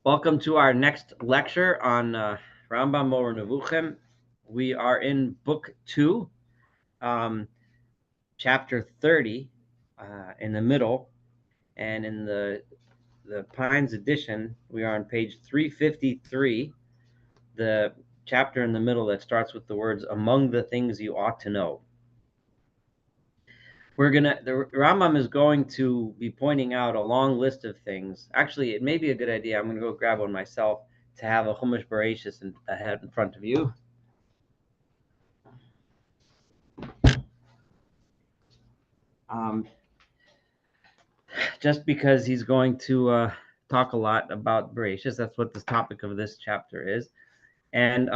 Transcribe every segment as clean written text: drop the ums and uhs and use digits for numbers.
Welcome to our next lecture on Rambam or Nevuchim. We are in Book 2, um, Chapter 30, in the middle, and in the Pines edition, we are on page 353, the chapter in the middle that starts with the words, among the things you ought to know. The Rambam is going to be pointing out a long list of things. Actually, it may be a good idea. I'm going to go grab one myself to have a Chumash Bereshis ahead in front of you. Just because he's going to talk a lot about Bereshis. That's what the topic of this chapter is. And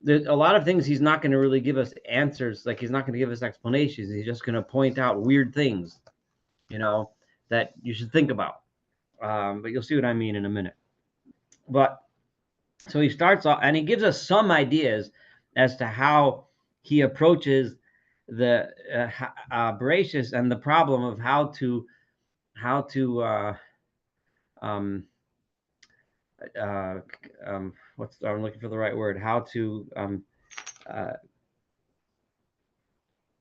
there's a lot of things he's not going to really give us answers. Like, he's not going to give us explanations. He's just going to point out weird things, that you should think about. But you'll see what I mean in a minute. But so he starts off and he gives us some ideas as to how he approaches the Bereshis and the problem of how to I'm looking for the right word, how to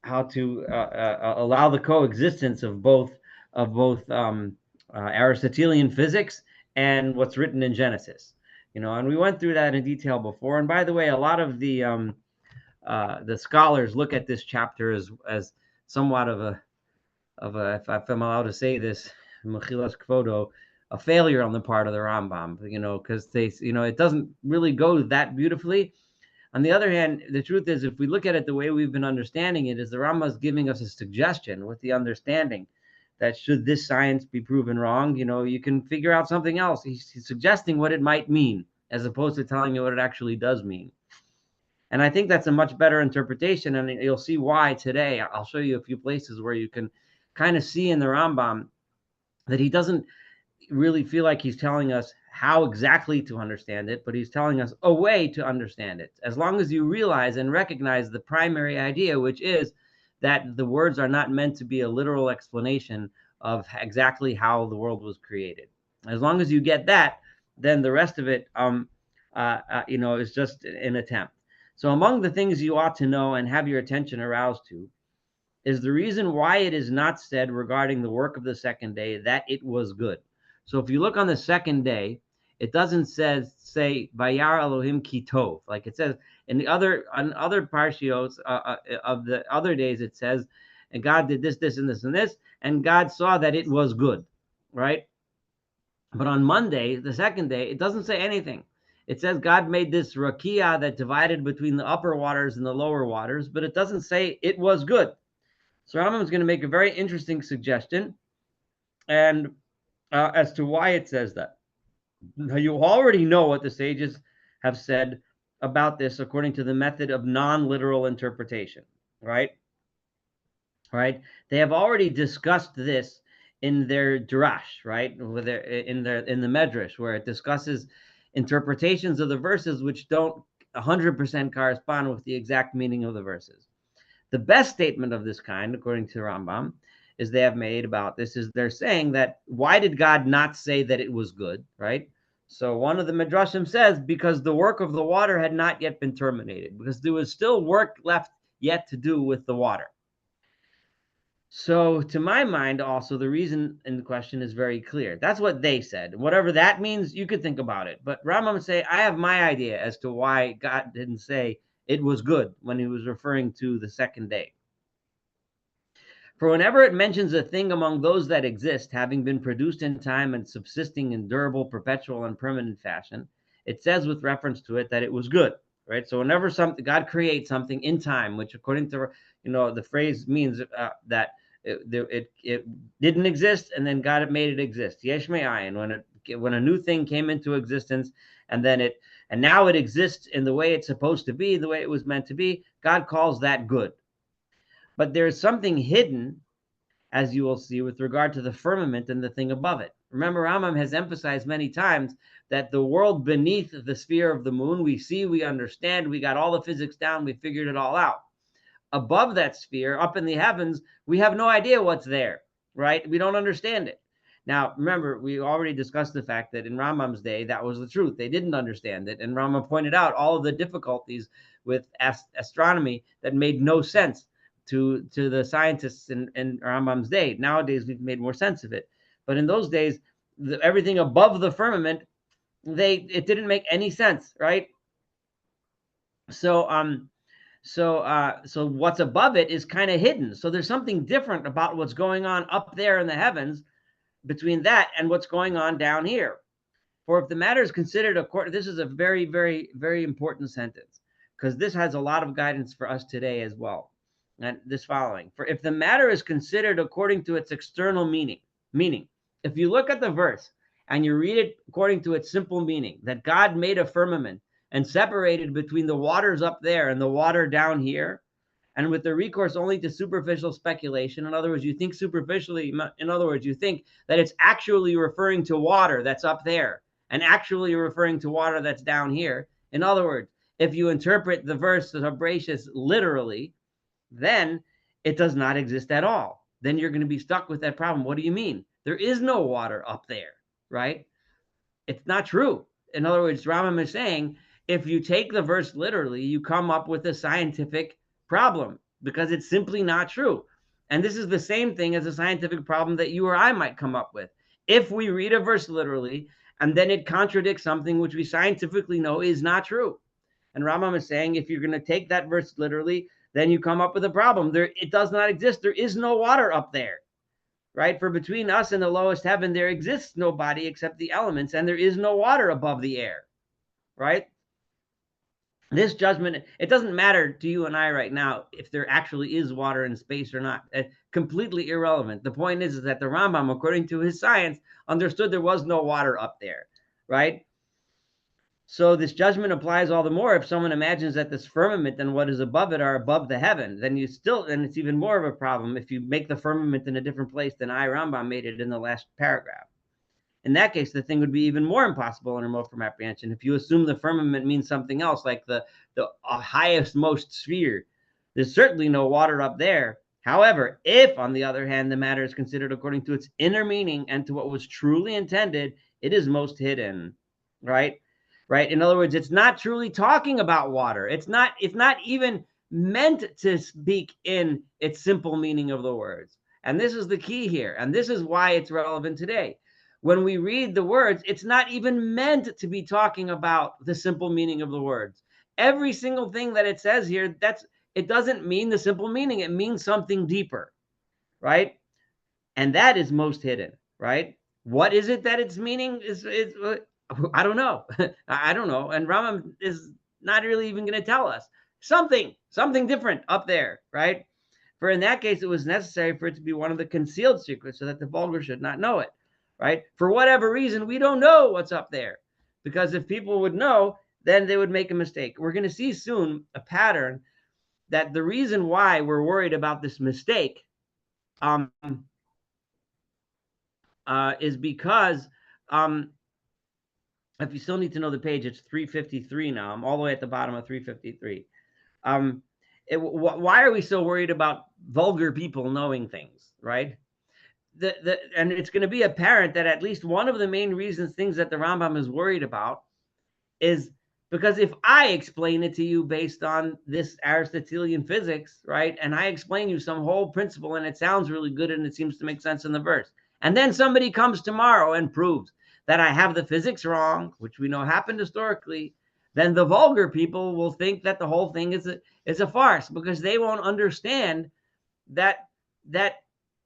allow the coexistence of both Aristotelian physics and what's written in Genesis. And we went through that in detail before. And by the way, a lot of the scholars look at this chapter as somewhat of a if I'm allowed to say this, Mechilas Kvodo, a failure on the part of the Rambam, because it doesn't really go that beautifully. On the other hand, the truth is, if we look at it the way we've been understanding it, is the Rambam is giving us a suggestion with the understanding that should this science be proven wrong, you can figure out something else. He's suggesting what it might mean, as opposed to telling you what it actually does mean. And I think that's a much better interpretation, and you'll see why today. I'll show you a few places where you can kind of see in the Rambam that he doesn't really feel like he's telling us how exactly to understand it, but he's telling us a way to understand it. As long as you realize and recognize the primary idea, which is that the words are not meant to be a literal explanation of exactly how the world was created. As long as you get that, then the rest of it, is just an attempt. So among the things you ought to know and have your attention aroused to is the reason why it is not said regarding the work of the second day that it was good. So if you look on the second day, it doesn't say Vayar Elohim ki tov, like it says on other parshios of the other days. It says, and God did this, this, and this, and this, and God saw that it was good, right? But on Monday, the second day, it doesn't say anything. It says God made this rakia that divided between the upper waters and the lower waters, but it doesn't say it was good. So Rambam is going to make a very interesting suggestion, and as to why it says that. Now, you already know what the sages have said about this according to the method of non-literal interpretation, right? Right? They have already discussed this in their drash, right? In the medrash, where it discusses interpretations of the verses which don't 100% correspond with the exact meaning of the verses. The best statement of this kind, according to Rambam, is they have made about this is they're saying that why did God not say that it was good, right? So one of the Midrashim says because the work of the water had not yet been terminated, because there was still work left yet to do with the water. So to my mind, also, the reason in the question is very clear. That's what they said. Whatever that means, you could think about it. But Rambam say, I have my idea as to why God didn't say it was good when he was referring to the second day. For whenever it mentions a thing among those that exist, having been produced in time and subsisting in durable, perpetual, and permanent fashion, it says with reference to it that it was good, right? So whenever God creates something in time, which according to the phrase means that it didn't exist, and then God made it exist. Yesh me'ayin, when a new thing came into existence, and now it exists in the way it's supposed to be, the way it was meant to be, God calls that good. But there's something hidden, as you will see, with regard to the firmament and the thing above it. Remember, Rambam has emphasized many times that the world beneath the sphere of the moon, we see, we understand, we got all the physics down, we figured it all out. Above that sphere, up in the heavens, we have no idea what's there, right? We don't understand it. Now, remember, we already discussed the fact that in Rambam's day, that was the truth. They didn't understand it. And Rambam pointed out all of the difficulties with astronomy that made no sense to the scientists in Rambam's day. Nowadays, we've made more sense of it. But in those days, everything above the firmament, it didn't make any sense, right? So so what's above it is kind of hidden. So there's something different about what's going on up there in the heavens between that and what's going on down here. For if the matter is considered according, this is a very, very, very important sentence, because this has a lot of guidance for us today as well. And this following, for if the matter is considered according to its external meaning, if you look at the verse and you read it according to its simple meaning, that God made a firmament and separated between the waters up there and the water down here, and with the recourse only to superficial speculation. In other words, you think superficially, in other words, you think that it's actually referring to water that's up there and actually referring to water that's down here. In other words, if you interpret the verse of Bereshis literally, then it does not exist at all. Then you're going to be stuck with that problem. What do you mean? There is no water up there, right? It's not true. In other words, Rambam is saying, if you take the verse literally, you come up with a scientific problem, because it's simply not true. And this is the same thing as a scientific problem that you or I might come up with. If we read a verse literally, and then it contradicts something which we scientifically know is not true. And Rambam is saying, if you're going to take that verse literally, then you come up with a problem. It does not exist. There is no water up there, right? For between us and the lowest heaven, there exists no body except the elements, and there is no water above the air, right? This judgment, it doesn't matter to you and I right now if there actually is water in space or not. Completely irrelevant. The point is that the Rambam, according to his science, understood there was no water up there, right? So this judgment applies all the more if someone imagines that this firmament and what is above it are above the heaven. Then it's even more of a problem if you make the firmament in a different place than Rambam made it in the last paragraph. In that case, the thing would be even more impossible and remote from apprehension. If you assume the firmament means something else, like the highest, most sphere, there's certainly no water up there. However, if, on the other hand, the matter is considered according to its inner meaning and to what was truly intended, it is most hidden, right? Right. In other words, it's not truly talking about water. It's not even meant to speak in its simple meaning of the words. And this is the key here. And this is why it's relevant today. When we read the words, it's not even meant to be talking about the simple meaning of the words. Every single thing that it says here, it doesn't mean the simple meaning. It means something deeper, right? And that is most hidden, right? What is it that its meaning is? I don't know. I don't know. And Rambam is not really even going to tell us something different up there, right? For in that case, it was necessary for it to be one of the concealed secrets so that the vulgar should not know it. Right? For whatever reason, we don't know what's up there, because if people would know, then they would make a mistake. We're going to see soon a pattern that the reason why we're worried about this mistake is because if you still need to know the page, it's 353 now. I'm all the way at the bottom of 353. Why are we so worried about vulgar people knowing things, right? And it's going to be apparent that at least one of the main things that the Rambam is worried about is because if I explain it to you based on this Aristotelian physics, right, and I explain you some whole principle and it sounds really good and it seems to make sense in the verse, and then somebody comes tomorrow and proves that I have the physics wrong, which we know happened historically, then the vulgar people will think that the whole thing is a farce, because they won't understand that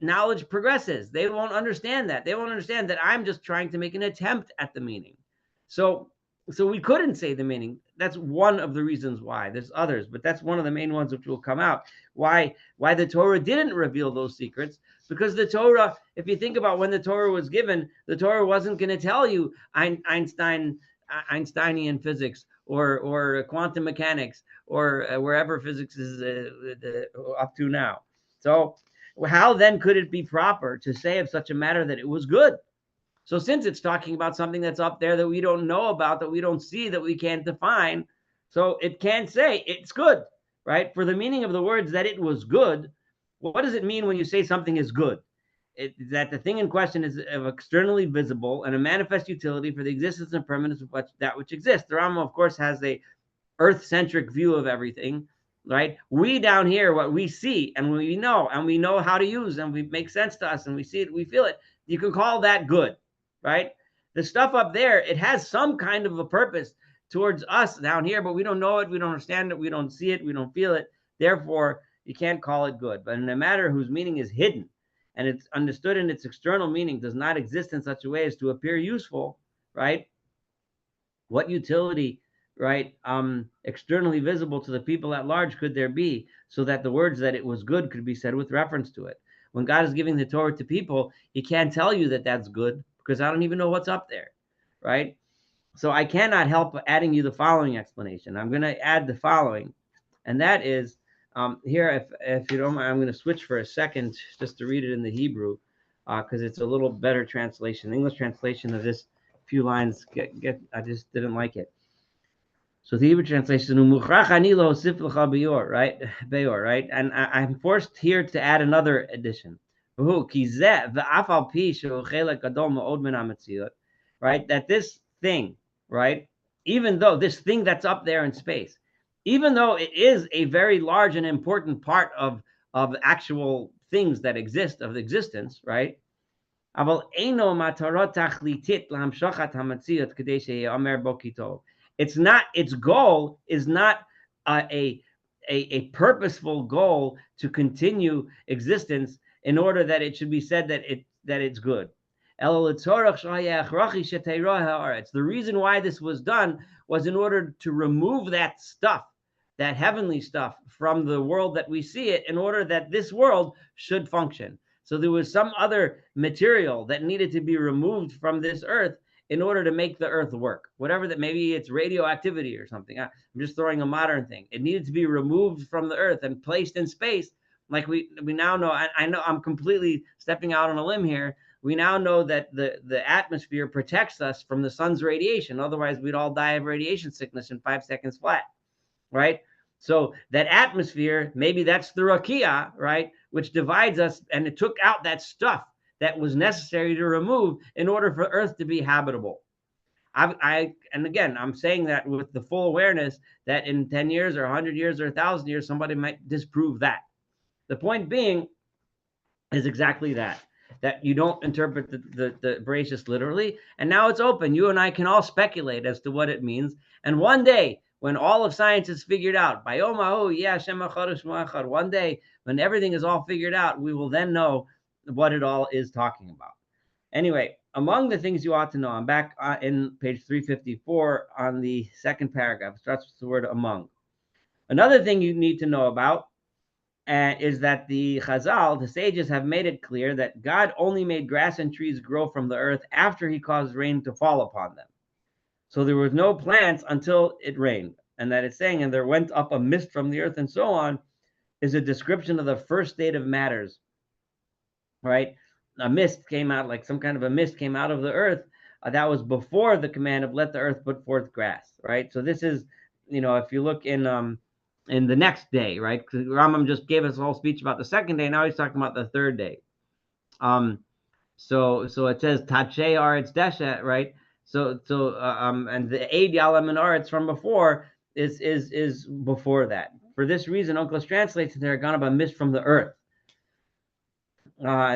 knowledge progresses. They won't understand that. They won't understand that I'm just trying to make an attempt at the meaning. So we couldn't say the meaning. That's one of the reasons why. There's others, but that's one of the main ones which will come out. Why the Torah didn't reveal those secrets? Because the Torah, if you think about when the Torah was given, the Torah wasn't going to tell you Einsteinian physics or quantum mechanics or wherever physics is up to now. So how then could it be proper to say of such a matter that it was good? So since it's talking about something that's up there that we don't know about, that we don't see, that we can't define, so it can't say it's good, right? For the meaning of the words that it was good, what does it mean when you say something is good? that the thing in question is of externally visible and a manifest utility for the existence and permanence of that which exists. The Rambam, of course, has a earth-centric view of everything, right? We down here, what we see and we know how to use, and we make sense to us, and we see it, we feel it. You can call that good, right? The stuff up there, it has some kind of a purpose towards us down here, but we don't know it, we don't understand it, we don't see it, we don't feel it. Therefore, you can't call it good. But in a matter whose meaning is hidden and it's understood in its external meaning, does not exist in such a way as to appear useful, right? What utility, right, externally visible to the people at large could there be, so that the words that it was good could be said with reference to it? When God is giving the Torah to people, he can't tell you that that's good, because I don't even know what's up there, right? So I cannot help adding you the following explanation. I'm going to add the following, and that is, here, if you don't mind, I'm going to switch for a second just to read it in the Hebrew, because it's a little better translation. The English translation of this few lines, I just didn't like it. So the Hebrew translation, right? Beor, right? And I'm forced here to add another addition. Right? That this thing, right? Even though this thing that's up there in space, even though it is a very large and important part of actual things that exist, of existence, right? It's not, its goal is not a purposeful goal to continue existence in order that it should be said that it's good. The reason why this was done was in order to remove that stuff, that heavenly stuff, from the world that we see it, in order that this world should function. So there was some other material that needed to be removed from this earth in order to make the earth work. Whatever that, maybe it's radioactivity or something. I'm just throwing a modern thing. It needed to be removed from the earth and placed in space. Like we now know, I know I'm completely stepping out on a limb here. We now know that the atmosphere protects us from the sun's radiation. Otherwise, we'd all die of radiation sickness in 5 seconds flat, right? So that atmosphere, maybe that's the rakia, right, which divides us, and it took out that stuff that was necessary to remove in order for Earth to be habitable. And again, I'm saying that with the full awareness that in 10 years or 100 years or 1,000 years, somebody might disprove that. The point being is exactly that you don't interpret the Bereshis literally. And now it's open. You and I can all speculate as to what it means. And one day, when all of science is figured out, one day, when everything is all figured out, we will then know what it all is talking about. Anyway, among the things you ought to know, I'm back in page 354 on the second paragraph. It starts with the word among. Another thing you need to know about is that the Chazal, the sages, have made it clear that God only made grass and trees grow from the earth after he caused rain to fall upon them. So there was no plants until it rained. And that it's saying, and there went up a mist from the earth and so on, is a description of the first state of matters, right? A mist came out, like some kind of a mist came out of the earth. That was before the command of let the earth put forth grass, right? So this is, if you look in the next day, right? Because Rambam just gave us a whole speech about the second day. Now he's talking about the third day. So it says Tache Aretz Desha, right? So and the Eid Yalam and Aretz from before is before that. For this reason, Onkelos translates there gone a mist from the earth.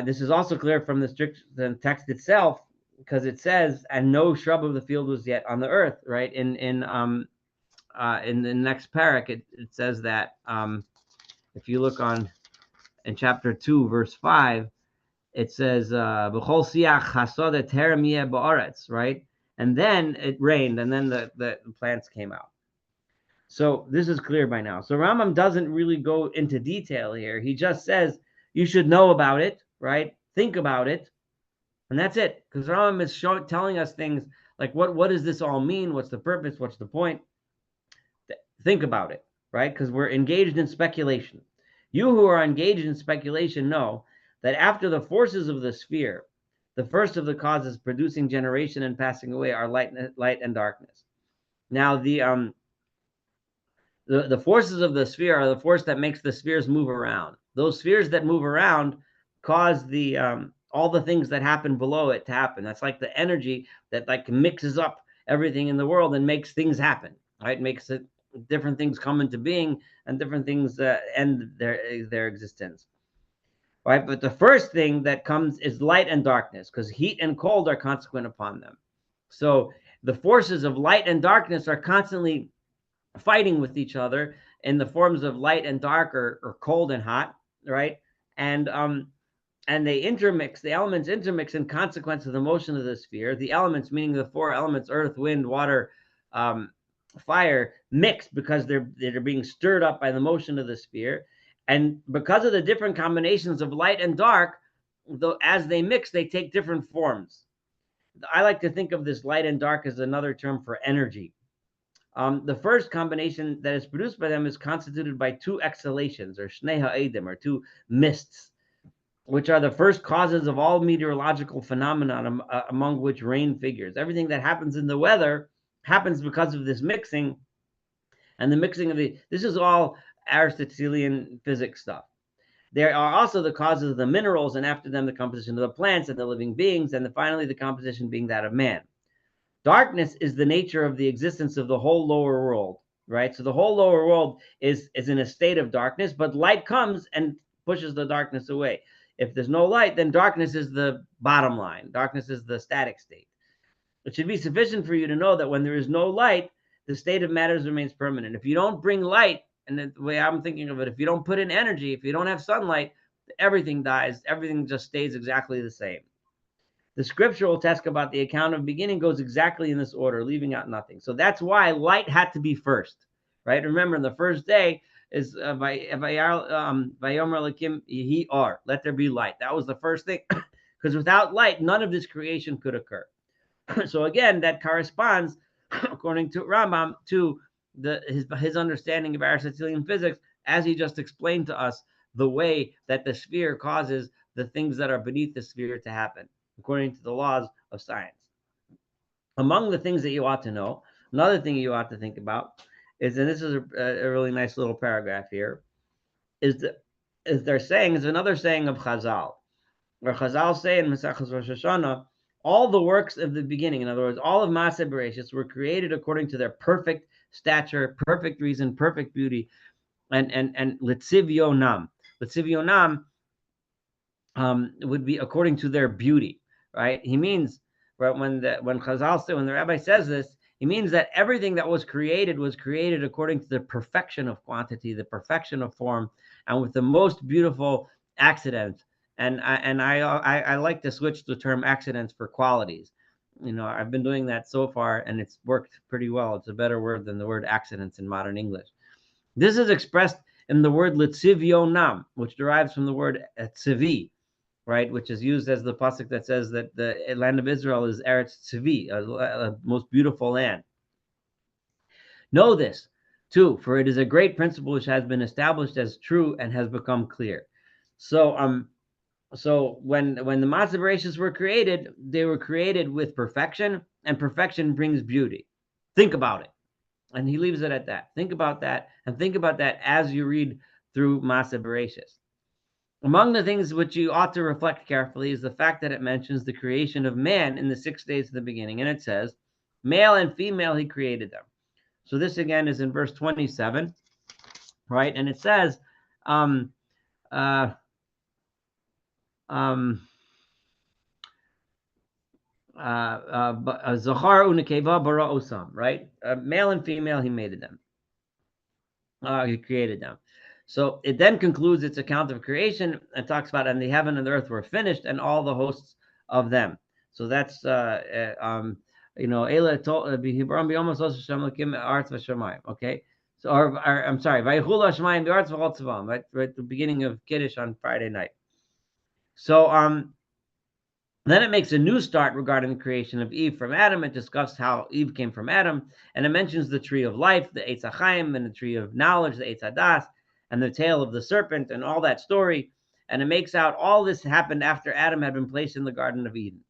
This is also clear from the text itself, because it says, and no shrub of the field was yet on the earth, right? In the next parak, it says that if you look in chapter 2, verse 5, it says, "B'chol siach hasod terem yeh ba'aretz," right? And then it rained, and then the plants came out. So this is clear by now. So Rambam doesn't really go into detail here. He just says you should know about it, right? Think about it, and that's it. Because Rambam is telling us things like what does this all mean? What's the purpose? What's the point? Think about it, right? Because we're engaged in speculation. You who are engaged in speculation know that after the forces of the sphere, the first of the causes producing generation and passing away are light and darkness. Now the forces of the sphere are the force that makes the spheres move around. Those spheres that move around cause all the things that happen below it to happen. That's like the energy that like mixes up everything in the world and makes things happen, right? Makes it different things come into being and different things end their existence, right? But the first thing that comes is light and darkness, because heat and cold are consequent upon them. So the forces of light and darkness are constantly fighting with each other in the forms of light and dark, or cold and hot, right? And they intermix, the elements intermix in consequence of the motion of the sphere. The elements, meaning the four elements, earth, wind, water, fire, mix because they're being stirred up by the motion of the sphere. And because of the different combinations of light and dark, though, as they mix, they take different forms. I like to think of this light and dark as another term for energy. The first combination that is produced by them is constituted by two exhalations, or shnei ha'edim, or two mists, which are the first causes of all meteorological phenomena, among which rain figures. Everything that happens in the weather happens because of this mixing, and the mixing of this is all Aristotelian physics stuff. There are also the causes of the minerals, and after them the composition of the plants and the living beings, and finally the composition being that of man. Darkness is the nature of the existence of the whole lower world, right? So the whole lower world is in a state of darkness, but light comes and pushes the darkness away. If there's no light, then darkness is the bottom line. Darkness is the static state. It should be sufficient for you to know that when there is no light, the state of matters remains permanent. If you don't bring light, and the way I'm thinking of it, if you don't put in energy, if you don't have sunlight, everything dies. Everything just stays exactly the same. The scriptural text about the account of beginning goes exactly in this order, leaving out nothing. So that's why light had to be first, right? Remember, the first day is Vayomer Elokim Yehi Or, let there be light. That was the first thing, because without light, none of this creation could occur. So again, that corresponds, according to Rambam, to his understanding of Aristotelian physics, as he just explained to us, the way that the sphere causes the things that are beneath the sphere to happen, according to the laws of science. Among the things that you ought to know, another thing you ought to think about is, and this is a really nice little paragraph here, is they're saying, is another saying of Chazal, where Chazal say in Maseches Rosh Hashanah, all the works of the beginning, in other words, all of Maaseh Bereshis, were created according to their perfect stature, perfect reason, perfect beauty, and litzivionam. Litzivionam would be according to their beauty, right? He means, right, when Chazal say, when the rabbi says this, he means that everything that was created according to the perfection of quantity, the perfection of form, and with the most beautiful accidents. And I like to switch the term accidents for qualities. You know, I've been doing that so far, and it's worked pretty well. It's a better word than the word accidents in modern English. This is expressed in the word litzivionam, which derives from the word tzivi, right, which is used as the pasuk that says that the land of Israel is Eretz Tzivi, a most beautiful land. Know this, too, for it is a great principle which has been established as true and has become clear. So, so when the Maaseh Bereshis were created, they were created with perfection, and perfection brings beauty. Think about it. And he leaves it at that. Think about that, and think about that as you read through Maaseh Bereshis. Among the things which you ought to reflect carefully is the fact that it mentions the creation of man in the 6 days of the beginning. And it says, male and female, he created them. So this again is in verse 27, right? And it says, Zachar unekeva bara osam, right? Male and female, he made them. He created them. So it then concludes its account of creation and talks about, and the heaven and the earth were finished, and all the hosts of them. So that's okay. So, I'm sorry, right, the beginning of Kiddush on Friday night. So then it makes a new start regarding the creation of Eve from Adam. It discusses how Eve came from Adam, and it mentions the tree of life, the Eitz HaChaim, and the tree of knowledge, the Eitz HaDas, and the tail of the serpent, and all that story. And it makes out all this happened after Adam had been placed in the Garden of Eden.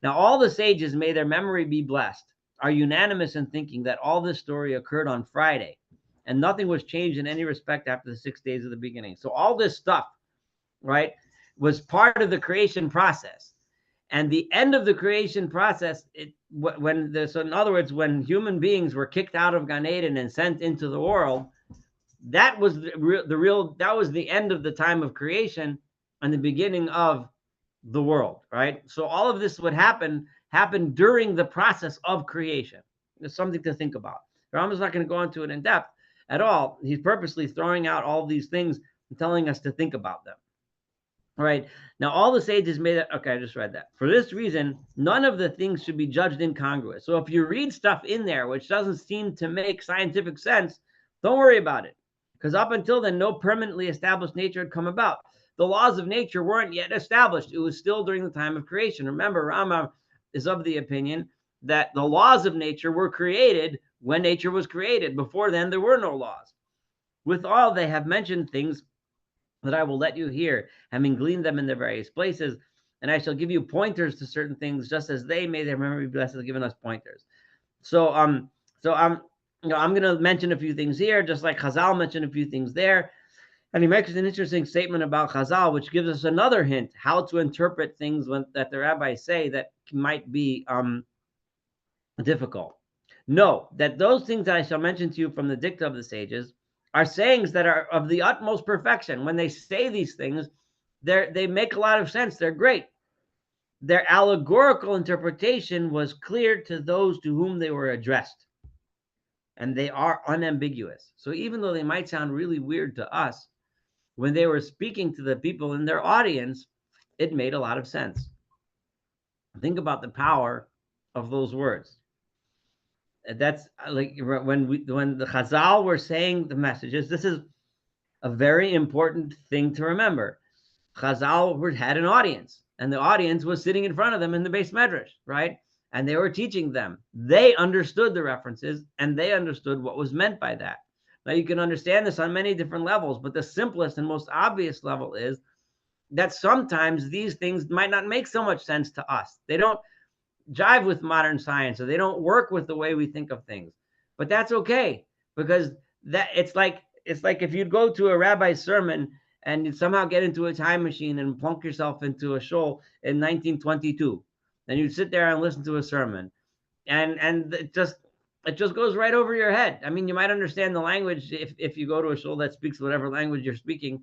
Now, all the sages, may their memory be blessed, are unanimous in thinking that all this story occurred on Friday, and nothing was changed in any respect after the 6 days of the beginning. So all this stuff, right, was part of the creation process. And the end of the creation process, so in other words, when human beings were kicked out of Gan Eden and sent into the world, that was that was the end of the time of creation and the beginning of the world, right? So all of this would happen during the process of creation. There's something to think about. Rambam's not going to go into it in depth at all. He's purposely throwing out all these things and telling us to think about them. All right. Now, all the sages made it. Okay, I just read that. For this reason, none of the things should be judged incongruous. So if you read stuff in there which doesn't seem to make scientific sense, don't worry about it. Because up until then, no permanently established nature had come about. The laws of nature weren't yet established. It was still during the time of creation. Remember, Rambam is of the opinion that the laws of nature were created when nature was created. Before then, there were no laws. With all, they have mentioned things that I will let you hear, having gleaned them in their various places, and I shall give you pointers to certain things, just as they, may their memory be blessed, have given us pointers. So I'm going to mention a few things here, just like Chazal mentioned a few things there. And he makes an interesting statement about Chazal, which gives us another hint how to interpret things that the rabbis say that might be difficult. Know that those things that I shall mention to you from the dicta of the sages are sayings that are of the utmost perfection. When they say these things, they make a lot of sense. They're great. Their allegorical interpretation was clear to those to whom they were addressed, and they are unambiguous. So even though they might sound really weird to us, when they were speaking to the people in their audience, it made a lot of sense. Think about the power of those words. That's like when the Chazal were saying the messages. This is a very important thing to remember. Chazal had an audience, and the audience was sitting in front of them in the Beis Medrash, right? And they were teaching them. They understood the references, and they understood what was meant by that. Now, you can understand this on many different levels, but the simplest and most obvious level is that sometimes these things might not make so much sense to us. They don't jive with modern science, or they don't work with the way we think of things. But that's okay, because that it's like if you'd go to a rabbi's sermon and you'd somehow get into a time machine and plunk yourself into a shul in 1922, and you'd sit there and listen to a sermon, and it just goes right over your head. I mean, you might understand the language if you go to a shul that speaks whatever language you're speaking,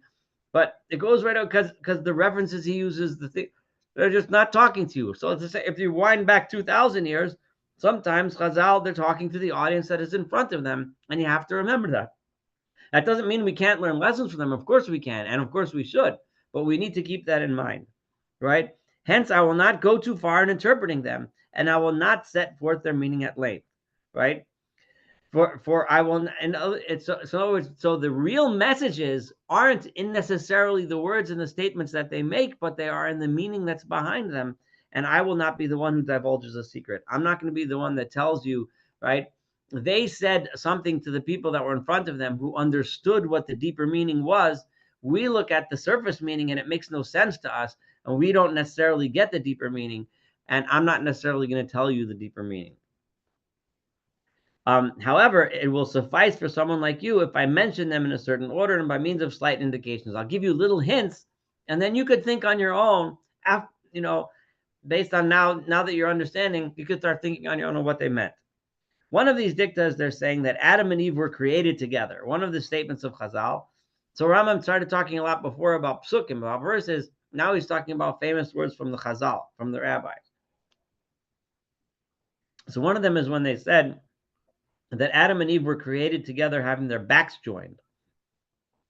but it goes right out because the references he uses, the thing, they're just not talking to you. So to say, if you wind back 2,000 years, sometimes Chazal, they're talking to the audience that is in front of them, and you have to remember that. That doesn't mean we can't learn lessons from them. Of course we can, and of course we should, but we need to keep that in mind, right? Hence, I will not go too far in interpreting them, and I will not set forth their meaning at length, right? For I will, and it's so the real messages aren't in necessarily the words and the statements that they make, but they are in the meaning that's behind them. And I will not be the one who divulges a secret. I'm not going to be the one that tells you, right? They said something to the people that were in front of them who understood what the deeper meaning was. We look at the surface meaning and it makes no sense to us, and we don't necessarily get the deeper meaning. And I'm not necessarily going to tell you the deeper meaning. However, it will suffice for someone like you if I mention them in a certain order and by means of slight indications. I'll give you little hints, and then you could think on your own. Based on now that you're understanding, you could start thinking on your own of what they meant. One of these dictas, they're saying that Adam and Eve were created together. One of the statements of Chazal. So Rambam started talking a lot before about psukim, about verses. Now he's talking about famous words from the Chazal, from the rabbis. So one of them is when they said that Adam and Eve were created together, having their backs joined.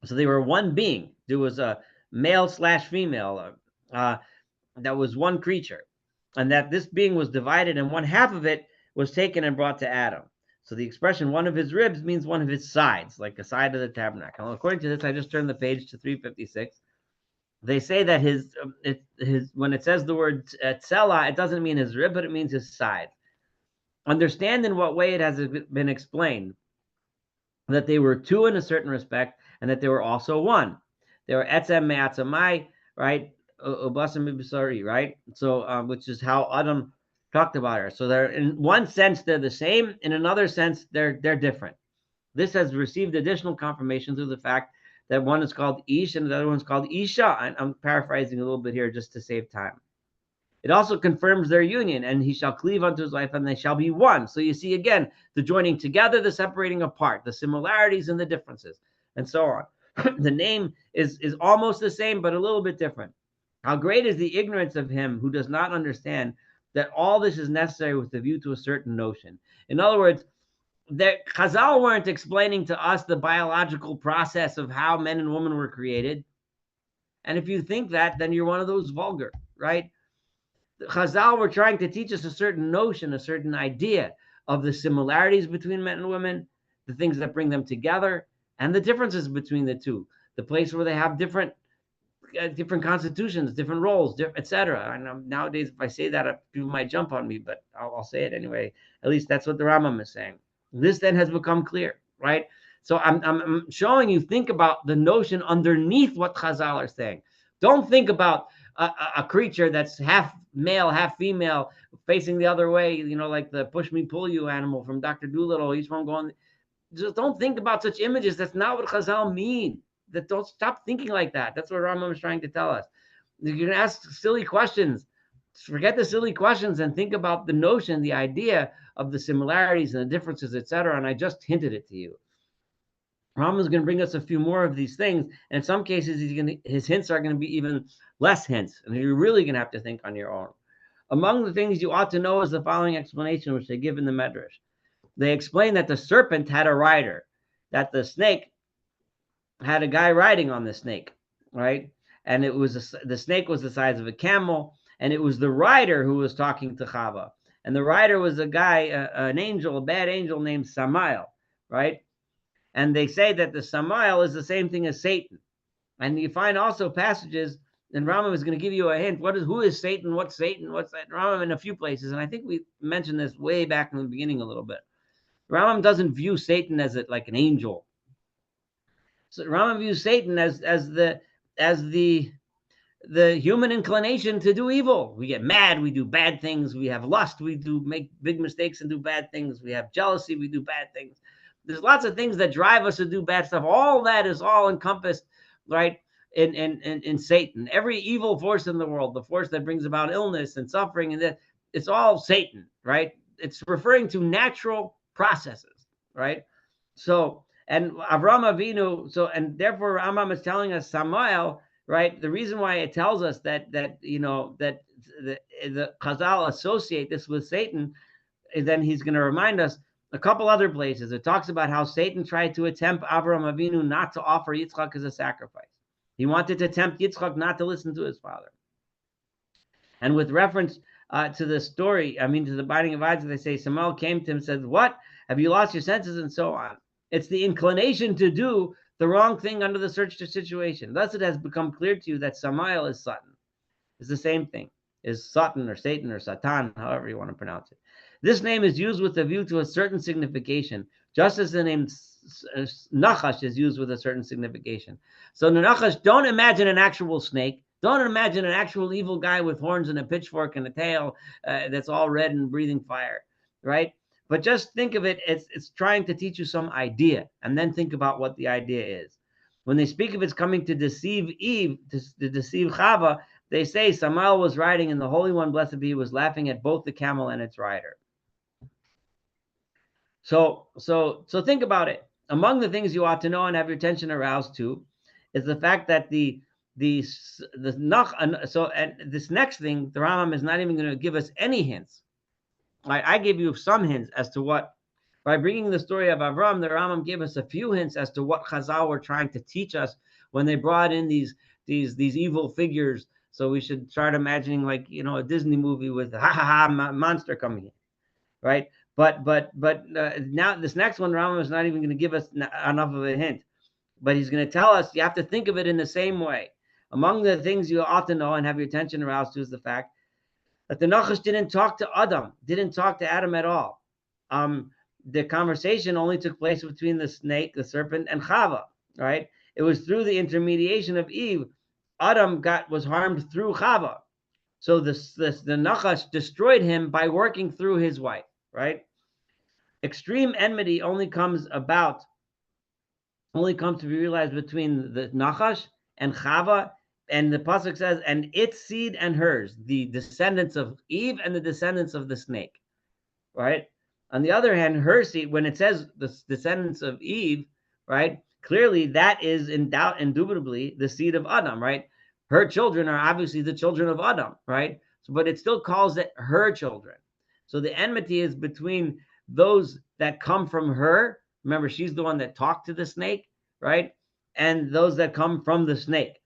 So they were one being. There was a male/female. That was one creature. And that this being was divided, and one half of it was taken and brought to Adam. So the expression one of his ribs means one of his sides, like a side of the tabernacle. And according to this, I just turned the page to 356. They say that his when it says the word tzela, it doesn't mean his rib, but it means his side. Understand in what way it has been explained that they were two in a certain respect, and that they were also one. They were etzem me'atzamai, right? Ubasam mibisari, right? So, which is how Adam talked about her. So they're in one sense they're the same, in another sense they're different. This has received additional confirmation through the fact that one is called Ish and the other one's called Isha. And I'm paraphrasing a little bit here just to save time. It also confirms their union, and he shall cleave unto his wife, and they shall be one. So you see again the joining together, the separating apart, the similarities and the differences, and so on. The name is almost the same, but a little bit different. How great is the ignorance of him who does not understand that all this is necessary with a view to a certain notion. In other words, that Chazal weren't explaining to us the biological process of how men and women were created. And if you think that, then you're one of those vulgar, right? Chazal were trying to teach us a certain notion, a certain idea of the similarities between men and women, the things that bring them together, and the differences between the two. The place where they have different constitutions, different roles, etc. I know nowadays, if I say that, people might jump on me, but I'll say it anyway. At least that's what the Rambam is saying. This then has become clear, right? So I'm showing you, think about the notion underneath what Chazal are saying. Don't think about a creature that's half male, half female, facing the other way, like the push me, pull you animal from Dr. Doolittle. Each one going. Just don't think about such images. That's not what Chazal mean. Don't stop thinking like that. That's what Rambam is trying to tell us. You're going to ask silly questions. Forget the silly questions and think about the notion, the idea of the similarities and the differences, etc. And I just hinted it to you. Rambam is going to bring us a few more of these things. And in some cases, his hints are going to be even less hints. And you're really going to have to think on your own. Among the things you ought to know is the following explanation, which they give in the Medrash. They explain that the serpent had a rider, that the snake had a guy riding on the snake, right? And the snake was the size of a camel, and it was the rider who was talking to Chava. And the rider was a guy, an angel, a bad angel named Samael, right? And they say that the Samael is the same thing as Satan. And you find also passages, and Rambam is going to give you a hint. Who is Satan? What's Satan? What's that? Rambam in a few places, and I think we mentioned this way back in the beginning a little bit. Rambam doesn't view Satan as like an angel. So Rambam views Satan as the human inclination to do evil. We get mad, we do bad things. We have lust, we make big mistakes and do bad things. We have jealousy, we do bad things. There's lots of things that drive us to do bad stuff. All that is all encompassed, right, in Satan. Every evil force in the world, the force that brings about illness and suffering, and that, it's all Satan, right? It's referring to natural processes, right? So, and Avram Avinu, and therefore Rambam is telling us Samael, right? The reason why it tells us that the Chazal associate this with Satan, is then he's going to remind us a couple other places. It talks about how Satan tried to tempt Avram Avinu not to offer Yitzchak as a sacrifice. He wanted to tempt Yitzchak not to listen to his father. And with reference to the story, to the binding of Isaac, they say Samael came to him and said, "What? Have you lost your senses?" and so on. It's the inclination to do the wrong thing under the search situation. Thus it has become clear to you that Samael is Satan. It's the same thing. Is Satan or Satan or Satan, however you want to pronounce it. This name is used with a view to a certain signification, just as the name Nachash is used with a certain signification. So the Nachash, don't imagine an actual snake. Don't imagine an actual evil guy with horns and a pitchfork and a tail that's all red and breathing fire, right? But just think of it, it's trying to teach you some idea, and then think about what the idea is. When they speak of it's coming to deceive Eve, to deceive Chava, they say Samael was riding, and the Holy One, blessed be He, was laughing at both the camel and its rider. So think about it. Among the things you ought to know and have your attention aroused to is the fact that this next thing, the Rambam is not even going to give us any hints. I gave you some hints as to what, by bringing the story of Avram, the Rambam gave us a few hints as to what Chazal were trying to teach us when they brought in these evil figures. So we should start imagining like, a Disney movie with monster coming in, right? But now this next one, Rambam is not even going to give us enough of a hint, but he's going to tell us you have to think of it in the same way. Among the things you ought to know and have your attention aroused to is the fact that the Nachash didn't talk to Adam at all. The conversation only took place between the snake, the serpent, and Chava, right? It was through the intermediation of Eve, Adam was harmed through Chava. So the Nachash destroyed him by working through his wife, right? Extreme enmity only comes about only comes to be realized between the Nachash and Chava, and the pasuk says, and its seed and hers, the descendants of Eve and the descendants of the snake, right? On the other hand, her seed, when it says the descendants of Eve, right? Clearly, that is indubitably the seed of Adam, right? Her children are obviously the children of Adam, right? So, but it still calls it her children. So the enmity is between those that come from her. Remember, she's the one that talked to the snake, right? And those that come from the snake.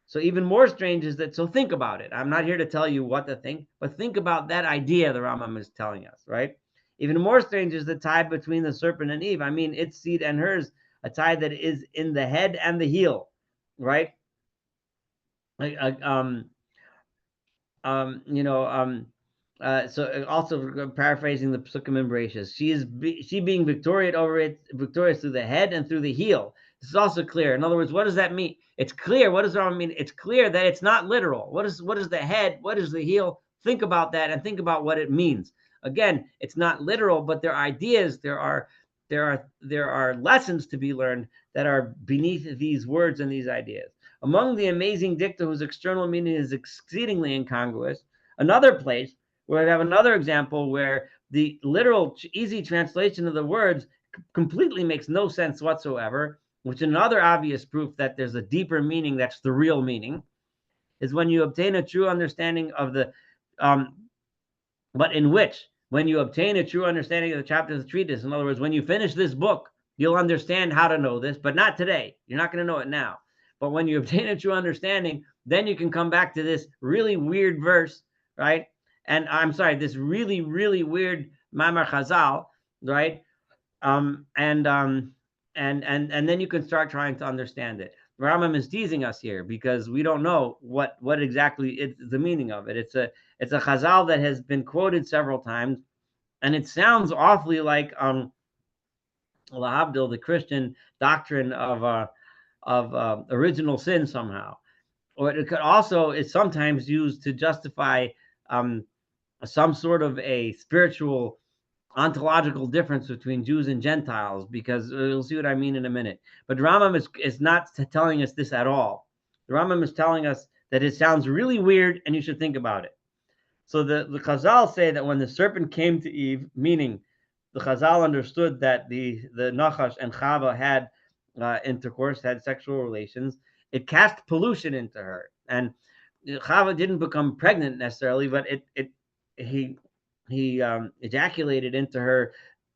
So even more strange is that, so think about it. I'm not here to tell you what to think, but think about that idea the Rambam is telling us, right? Even more strange is the tie between the serpent and Eve. I mean, its seed and hers, a tie that is in the head and the heel, right? Um, so also paraphrasing the Psukim and Bereshis, she being victorious through the head and through the heel. This is also clear. In other words, what does that mean? It's clear. What does that mean? It's clear that it's not literal. What is the head? What is the heel? Think about that and think about what it means. Again, it's not literal, but there are ideas. There are lessons to be learned that are beneath these words and these ideas. Among the amazing dicta whose external meaning is exceedingly incongruous, another place where we have another example where the literal easy translation of the words completely makes no sense whatsoever, which is another obvious proof that there's a deeper meaning that's the real meaning, is when you obtain a true understanding of the but in which, when you obtain a true understanding of the chapters of the treatise, in other words, when you finish this book, you'll understand how to know this, but not today. You're not going to know it now. But when you obtain a true understanding, then you can come back to this really weird verse, right? And I'm sorry, this really, really weird Mamar Chazal, right? And then you can start trying to understand it. Rambam is teasing us here because we don't know what exactly is the meaning of it. It's a Chazal that has been quoted several times, and it sounds awfully like Lahabdil, the Christian doctrine of original sin somehow. Or it could also is sometimes used to justify some sort of a spiritual ontological difference between Jews and Gentiles, because you'll see what I mean in a minute. But Rambam is not telling us this at all. The Rambam is telling us that it sounds really weird and you should think about it. So the Chazal say that when the serpent came to Eve, meaning the Chazal understood that the Nachash and Chava had intercourse, had sexual relations, it cast pollution into her. And Chava didn't become pregnant necessarily, but he ejaculated into her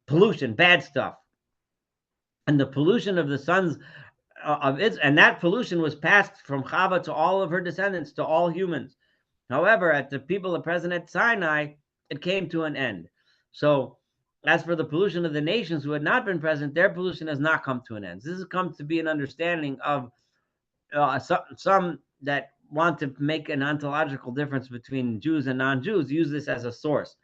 pollution, bad stuff. And the pollution of the sons of Israel, and that pollution was passed from Chava to all of her descendants, to all humans. However, at the people of present at Sinai, it came to an end. So as for the pollution of the nations who had not been present, their pollution has not come to an end. This has come to be an understanding of some that want to make an ontological difference between Jews and non-Jews, use this as a source.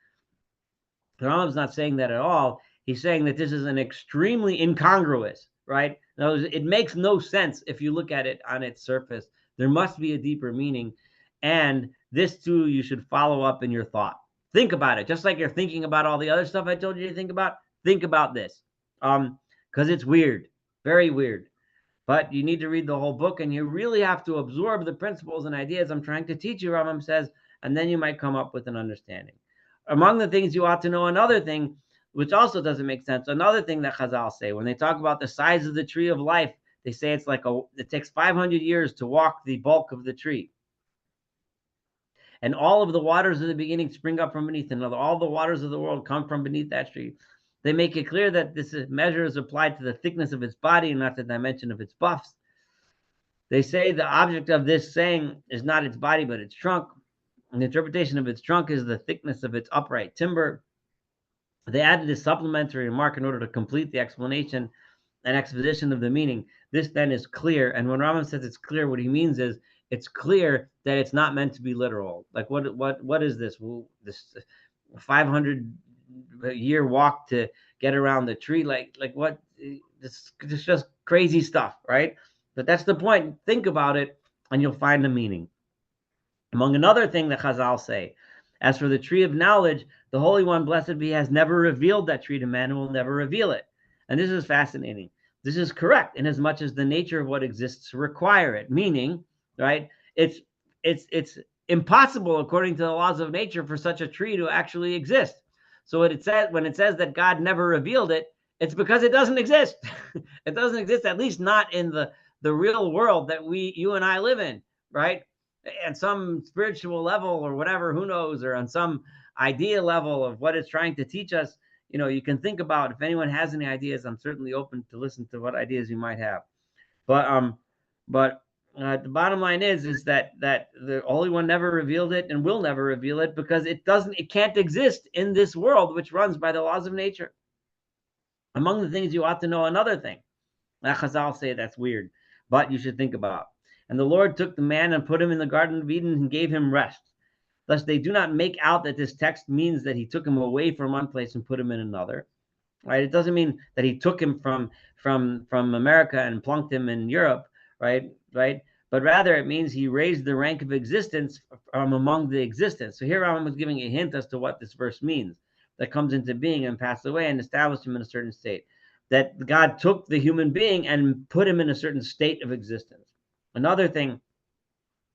The Rambam's not saying that at all. He's saying that this is an extremely incongruous, right? Now, it makes no sense if you look at it on its surface. There must be a deeper meaning. And this too, you should follow up in your thought. Think about it. Just like you're thinking about all the other stuff I told you to think about this. Because it's weird, very weird. But you need to read the whole book, and you really have to absorb the principles and ideas I'm trying to teach you, Rambam says, and then you might come up with an understanding. Among the things you ought to know, another thing, which also doesn't make sense, another thing that Chazal say, when they talk about the size of the tree of life, they say it takes 500 years to walk the bulk of the tree. And all of the waters of the beginning spring up from beneath, and all the waters of the world come from beneath that tree. They make it clear that this measure is applied to the thickness of its body and not the dimension of its buffs. They say the object of this saying is not its body, but its trunk. And the interpretation of its trunk is the thickness of its upright timber. They added a supplementary remark in order to complete the explanation and exposition of the meaning. This then is clear. And when Rambam says it's clear, what he means is it's clear that it's not meant to be literal. Like what is this? This 500-year walk to get around the tree? Like what? This is just crazy stuff, right? But that's the point. Think about it, and you'll find the meaning. Among another thing that Chazal say, as for the tree of knowledge, the Holy One, blessed be, has never revealed that tree to man and will never reveal it. And this is fascinating. This is correct in as much as the nature of what exists require it. Meaning, right? It's impossible according to the laws of nature for such a tree to actually exist. So what it says when it says that God never revealed it, it's because it doesn't exist. It doesn't exist, at least not in the real world that you and I live in, right? At some spiritual level or whatever, who knows, or on some idea level of what it's trying to teach us. You can think about, if anyone has any ideas, I'm certainly open to listen to what ideas you might have. But the bottom line is that the Holy One never revealed it and will never reveal it because it can't exist in this world which runs by the laws of nature. Among the things you ought to know, another thing that Chazal say that's weird, but you should think about. And the Lord took the man and put him in the Garden of Eden and gave him rest. Thus, they do not make out that this text means that he took him away from one place and put him in another. Right? It doesn't mean that he took him from America and plunked him in Europe, right? Right? But rather, it means he raised the rank of existence from among the existence. So here Rambam was giving a hint as to what this verse means: that comes into being and passed away and established him in a certain state. That God took the human being and put him in a certain state of existence. Another thing,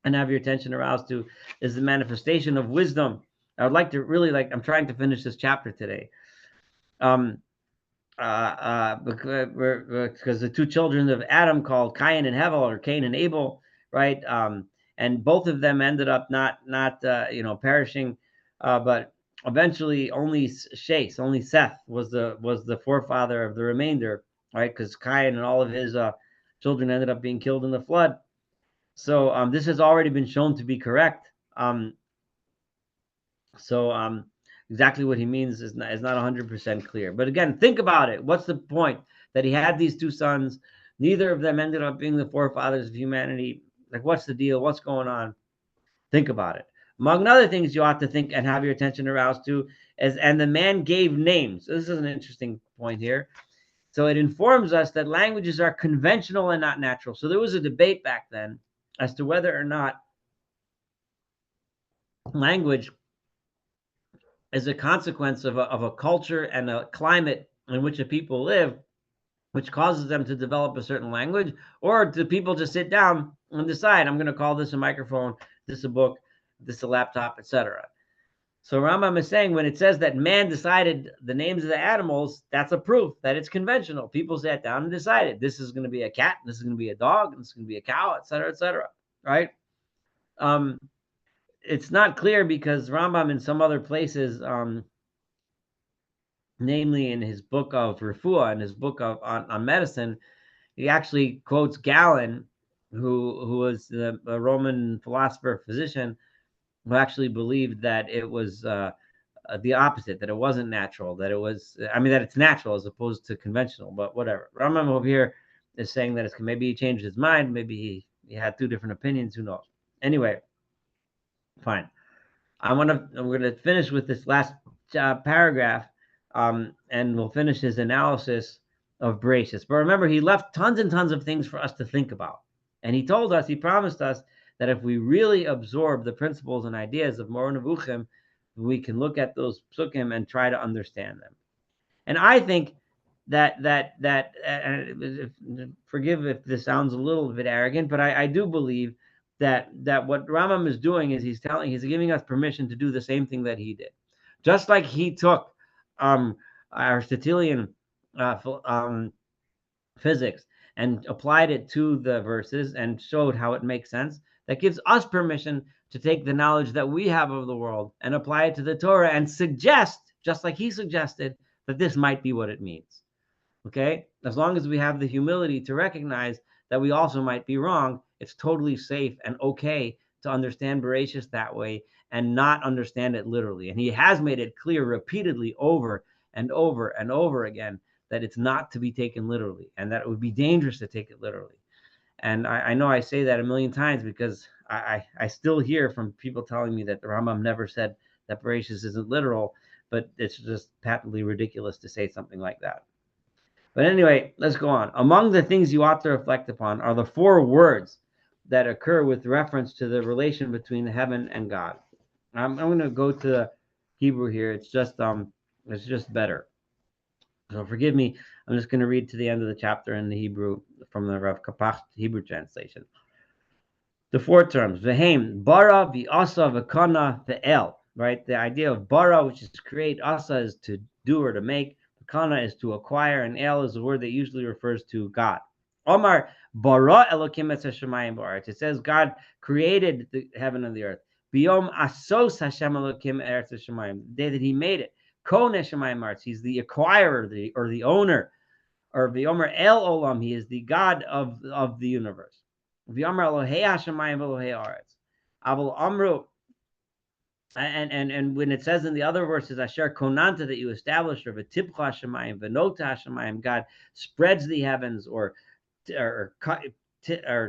and have your attention aroused to, is the manifestation of wisdom. I would like to really I'm trying to finish this chapter today. Because the two children of Adam called Cain and Hevel, or Cain and Abel, right? And both of them ended up not perishing, but eventually only Seth was the forefather of the remainder, right? Because Cain and all of his children ended up being killed in the flood. So this has already been shown to be correct. Exactly what he means is not 100% clear. But again, think about it. What's the point? That he had these two sons. Neither of them ended up being the forefathers of humanity. What's the deal? What's going on? Think about it. Among other things you ought to think and have your attention aroused to is, and the man gave names. This is an interesting point here. So it informs us that languages are conventional and not natural. So there was a debate back then as to whether or not language is a consequence of a culture and a climate in which a people live, which causes them to develop a certain language, or do people just sit down and decide, I'm going to call this a microphone, this a book, this a laptop, etc. So Rambam is saying when it says that man decided the names of the animals, that's a proof that it's conventional. People sat down and decided this is going to be a cat, this is going to be a dog, this is going to be a cow, etc., right? It's not clear because Rambam in some other places, namely in his book of Refuah, in his book on medicine, he actually quotes Galen, who was a Roman philosopher, physician, who actually believed that it was the opposite, that it wasn't natural, that it's natural as opposed to conventional, but whatever. Rambam over here is saying that maybe he changed his mind, maybe he had two different opinions, who knows. Anyway, fine. We're going to finish with this last paragraph, and we'll finish his analysis of Bereshis. But remember, he left tons and tons of things for us to think about. And he promised us that if we really absorb the principles and ideas of Moreh Nevuchim, we can look at those psukim and try to understand them. And I think that forgive if this sounds a little bit arrogant, but I do believe that what Rambam is doing is he's giving us permission to do the same thing that he did. Just like he took Aristotelian physics and applied it to the verses and showed how it makes sense, that gives us permission to take the knowledge that we have of the world and apply it to the Torah and suggest, just like he suggested, that this might be what it means. Okay? As long as we have the humility to recognize that we also might be wrong, it's totally safe and okay to understand Bereshis that way and not understand it literally. And he has made it clear repeatedly over and over and over again that it's not to be taken literally and that it would be dangerous to take it literally. And I know I say that a million times because I still hear from people telling me that the Rambam never said that Bereshis isn't literal, but it's just patently ridiculous to say something like that. But anyway, let's go on. Among the things you ought to reflect upon are the 4 words that occur with reference to the relation between heaven and God. I'm going to go to Hebrew here. It's just better. So forgive me, I'm just going to read to the end of the chapter in the Hebrew from the Rav Kapach Hebrew translation. The four terms, Vehem, bara, v'asa, v'kana, ve'el, right? The idea of bara, which is to create, asa is to do or to make, v'kana is to acquire, and el is a word that usually refers to God. Omar, bara Elokim et hashemayim ba'aretz. It says God created the heaven and the earth. Biyom asos Hashem Elokim eretz hashemayim, the day that he made it. Kon hashemayim ba'aretz, he's the acquirer, or the owner, or V'yomer el olam, he is the God of the universe. V'yomer Elohei hashemayim v'Elohei haaretz. Aval amru, and when it says in the other verses, Asher konanta, that you established, or v'tipcha hashemayim v'nota hashemayim, God spreads the heavens, or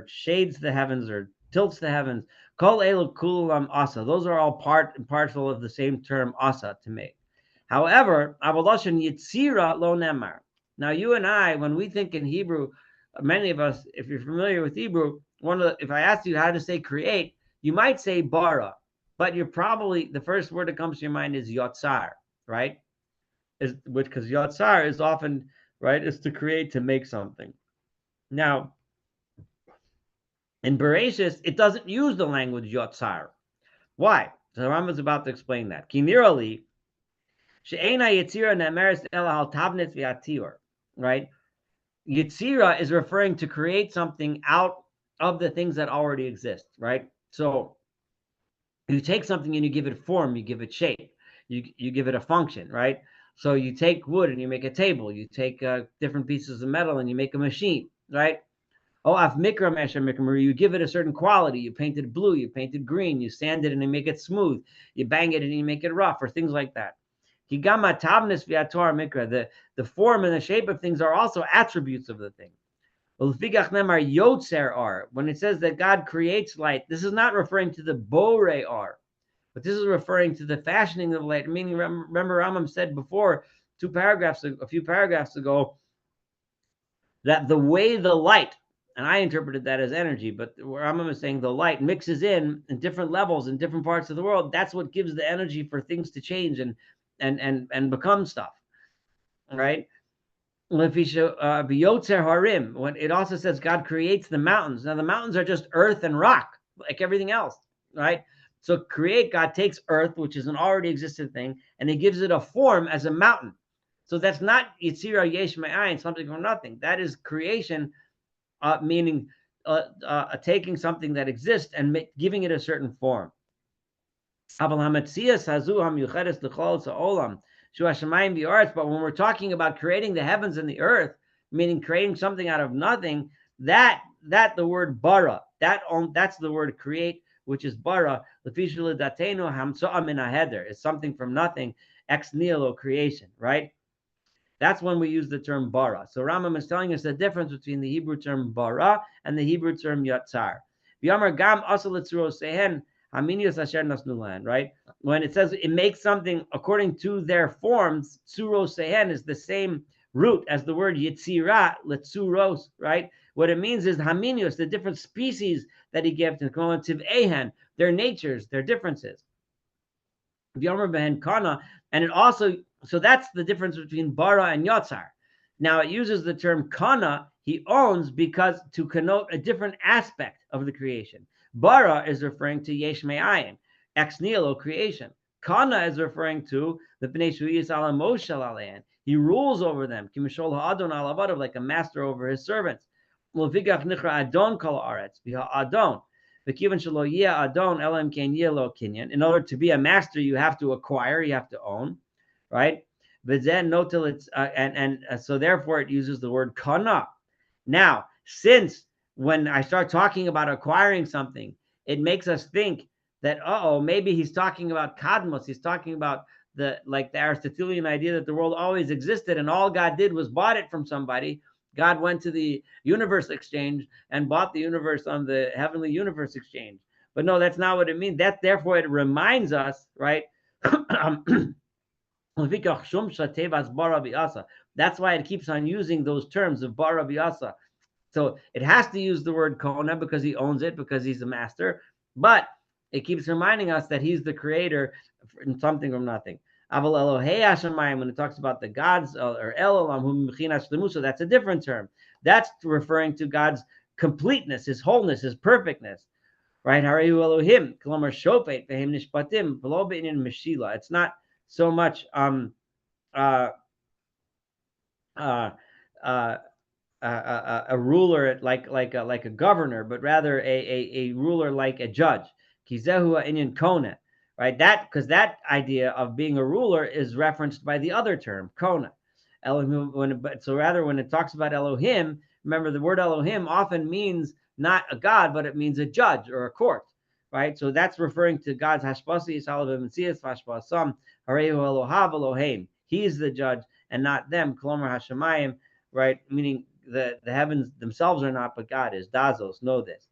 shades the heavens, or tilts the heavens. Kol elu kulam asa. Those are all part and parcel of the same term asa, to make. However, avaloshan yitzira lo nemar. Now, you and I, when we think in Hebrew, many of us, if you're familiar with Hebrew, if I asked you how to say create, you might say bara, but you're probably, the first word that comes to your mind is yotzar, right? Because yotzar is often, right, is to create, to make something. Now, in Bereshis, it doesn't use the language yotzar. Why? So Rambam is about to explain that. Kinirali, she'ena yitzira ne'emeres ela hal tavnit v'atior, right? Yitzira is referring to create something out of the things that already exist, right? So you take something and you give it form, you give it shape, you give it a function, right? So you take wood and you make a table, you take different pieces of metal and you make a machine, right? Oh, af mikra mesha mikra, you give it a certain quality, you paint it blue, you paint it green, you sand it and you make it smooth, you bang it and you make it rough, or things like that. Higama tavnis v'ator mikra, the form and the shape of things are also attributes of the thing. When it says that God creates light, this is not referring to the borei ar, but this is referring to the fashioning of light. Meaning, remember Rambam said before, a few paragraphs ago, that the way the light, and I interpreted that as energy, but Rambam is saying the light mixes in different levels in different parts of the world. That's what gives the energy for things to change and become stuff, right? When it also says God creates the mountains. Now the mountains are just earth and rock, like everything else, right? So God takes earth, which is an already existent thing, and he gives it a form as a mountain. So that's not Yitzira Yesh Me'ayin, something from nothing. That is creation, meaning taking something that exists and giving it a certain form. But when we're talking about creating the heavens and the earth, meaning creating something out of nothing, that the word bara, that's the word create, which is bara. It's something from nothing, ex nihilo, creation, right? That's when we use the term bara. So Rambam is telling us the difference between the Hebrew term bara and the Hebrew term yatzar. Right? When it says it makes something according to their forms, tsuro sehen is the same root as the word yitzira, letzuros, right? What it means is haminios, the different species that he gave to ehen, their natures, their differences. And it also, so that's the difference between bara and yotzar. Now it uses the term kana, he owns, because to connote a different aspect of the creation. Bara is referring to yesh me'ayin, ex nihilo, creation. Kana is referring to the bnei shuyis ala moshel alein. He rules over them, kimishol ha'adon alavav, like a master over his servants. L'vigach nichra adon kol haaretz, v'ha adon. In order to be a master, you have to acquire, you have to own, right? But then no till it's so therefore it uses the word kana. Now, since when I start talking about acquiring something, it makes us think that maybe he's talking about kadmos. He's talking about the Aristotelian idea that the world always existed and all God did was bought it from somebody. God went to the universe exchange and bought the universe on the heavenly universe exchange. But no, that's not what it means. Therefore it reminds us, right? That's why it keeps on using those terms of bara biasa. So it has to use the word kona because he owns it, because he's a master. But it keeps reminding us that he's the creator in something from nothing. Aval Elohei Hashemayim, when it talks about the gods or El Olam Hu Mechinas Shlemusa, that's a different term. That's referring to God's completeness, His wholeness, His perfectness. Right? Harayu Elohim, Kolomar Shofet Vehem Nishpatim, V'lo Be'inyan Meshila. It's not so much uh, uh, uh, a ruler like a governor, but rather a ruler like a judge. Kizehu inyan kona, right? That because that idea of being a ruler is referenced by the other term kona. Elohim, so rather when it talks about Elohim, remember the word Elohim often means not a god, but it means a judge or a court, right? So that's referring to God's hashpasi salavim and siyas hashpasam harehu Elohav Elohim. He's the judge and not them. Kolomar hashemayim, right? Meaning the heavens themselves are not, but God is. Dazos, know this.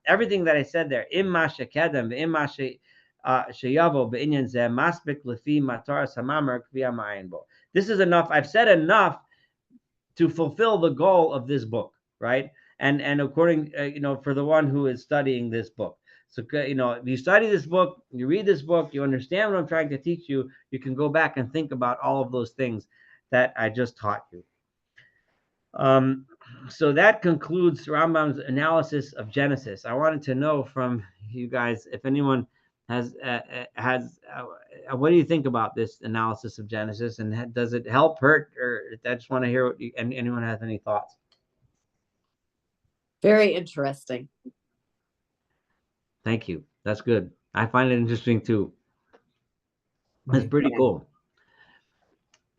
Everything that I said there, this is enough. I've said enough to fulfill the goal of this book, right? And according, for the one who is studying this book. So, if you study this book, you read this book, you understand what I'm trying to teach you, you can go back and think about all of those things that I just taught you. So that concludes Rambam's analysis of Genesis. I wanted to know from you guys if anyone has what do you think about this analysis of Genesis, and does it help, hurt, or I just want to hear what anyone has any thoughts. Very interesting. Thank you. That's good. I find it interesting too. It's pretty cool.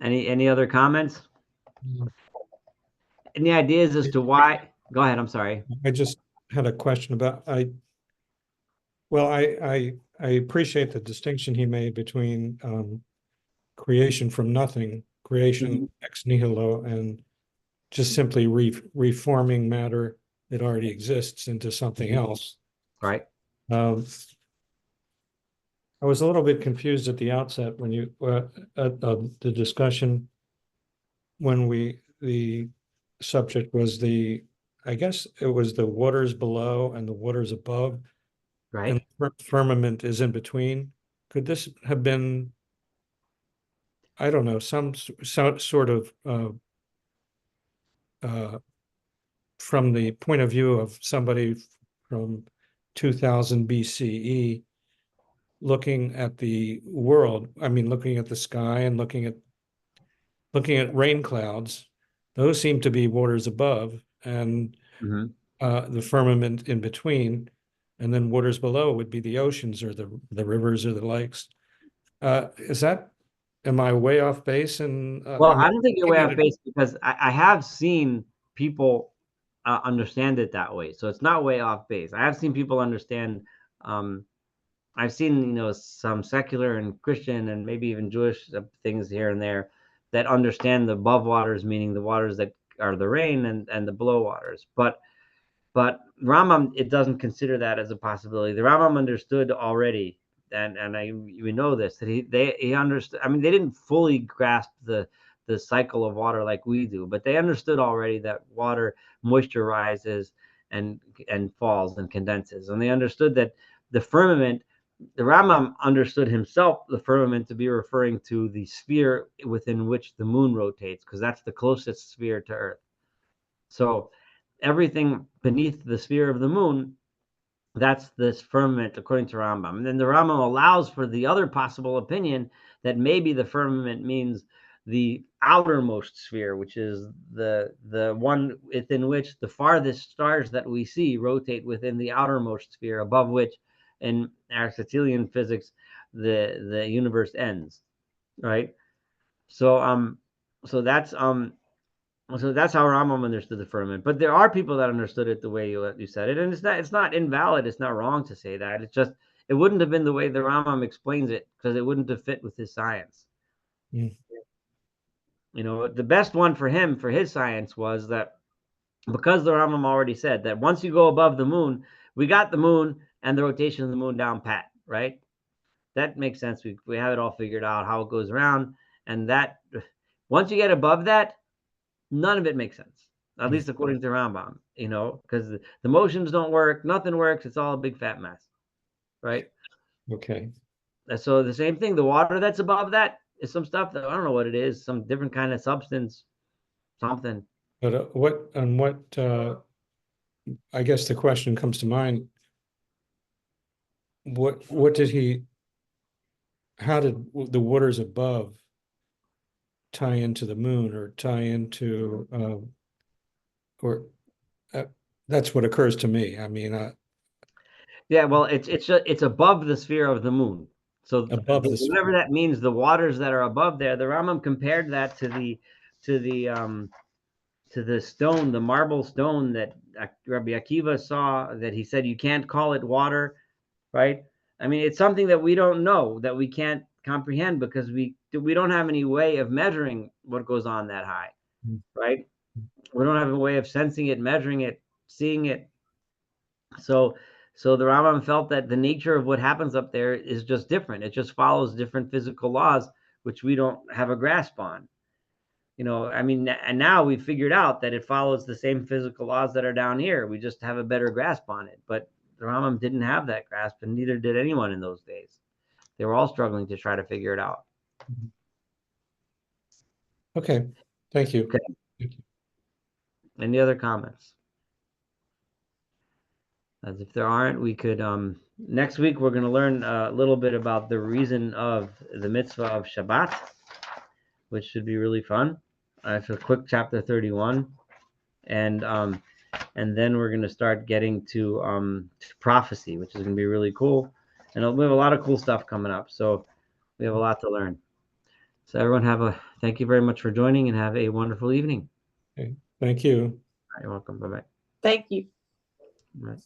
Any other comments? Any ideas as to why? Go ahead. I'm sorry. I just had a question about I appreciate the distinction he made between creation from nothing, creation ex nihilo, and just simply reforming matter that already exists into something else. Right. I was a little bit confused at the outset when you the discussion when the subject was I guess it was the waters below and the waters above, right? And the firmament is in between. Could this have been, I don't know, some sort of from the point of view of somebody from 2000 BCE looking at the world, I mean, looking at the sky and looking at rain clouds, those seem to be waters above, and the firmament in between, and then waters below would be the oceans or the rivers or the lakes. Am I way off base? And well, I don't think you're way off base, because I have seen people understand it that way. So it's not way off base. I have seen people understand. I've seen, some secular and Christian and maybe even Jewish things here and there that understand the above waters, meaning the waters that are the rain, and the below waters. But Rambam, it doesn't consider that as a possibility. The Rambam understood already, and we know this, that he understood. I mean, they didn't fully grasp the cycle of water like we do, but they understood already that water moisture rises and falls and condenses, and they understood that the firmament. The Rambam understood himself the firmament to be referring to the sphere within which the moon rotates, because that's the closest sphere to Earth. So everything beneath the sphere of the moon, that's this firmament according to Rambam. And then the Rambam allows for the other possible opinion that maybe the firmament means the outermost sphere, which is the one within which the farthest stars that we see rotate within the outermost sphere, above which in Aristotelian physics the universe ends, right? So that's how Rambam understood the firmament. But there are people that understood it the way you said it, and it's not invalid. It's not wrong to say that. It's just it wouldn't have been the way the Rambam explains it, because it wouldn't have fit with his science. The best one for him, for his science, was that because the Rambam already said that once you go above the moon, we got the moon and the rotation of the moon down pat, right? That makes sense. We have it all figured out, how it goes around, and that once you get above that, none of it makes sense, at least according to Rambam, because the motions don't work, nothing works, it's all a big fat mess, right? Okay. So the same thing, the water that's above that is some stuff that I don't know what it is, some different kind of substance, something. But I guess the question comes to mind, what did he, how did the waters above tie into the moon or tie into, or that's what occurs to me. I mean, Yeah, well, it's above the sphere of the moon. So above the whatever sphere. that means, the waters that are above there, the Rambam compared that to the stone, the marble stone that Rabbi Akiva saw, that he said you can't call it water, right? I mean, it's something that we don't know, that we can't comprehend, because we don't have any way of measuring what goes on that high, right? We don't have a way of sensing it, measuring it, seeing it. So the Rambam felt that the nature of what happens up there is just different. It just follows different physical laws, which we don't have a grasp on. I mean, and now we've figured out that it follows the same physical laws that are down here. We just have a better grasp on it. But the Rambam didn't have that grasp, and neither did anyone in those days. They were all struggling to try to figure it out. Okay, thank you. Okay. Any other comments? As if there aren't, we could next week we're going to learn a little bit about the reason of the mitzvah of Shabbat, which should be really fun. It's a quick chapter 31, and then we're going to start getting to prophecy, which is going to be really cool, and we have a lot of cool stuff coming up. So we have a lot to learn. So everyone, thank you very much for joining, and have a wonderful evening. Okay, thank you. You're welcome. Bye bye. Thank you. Right.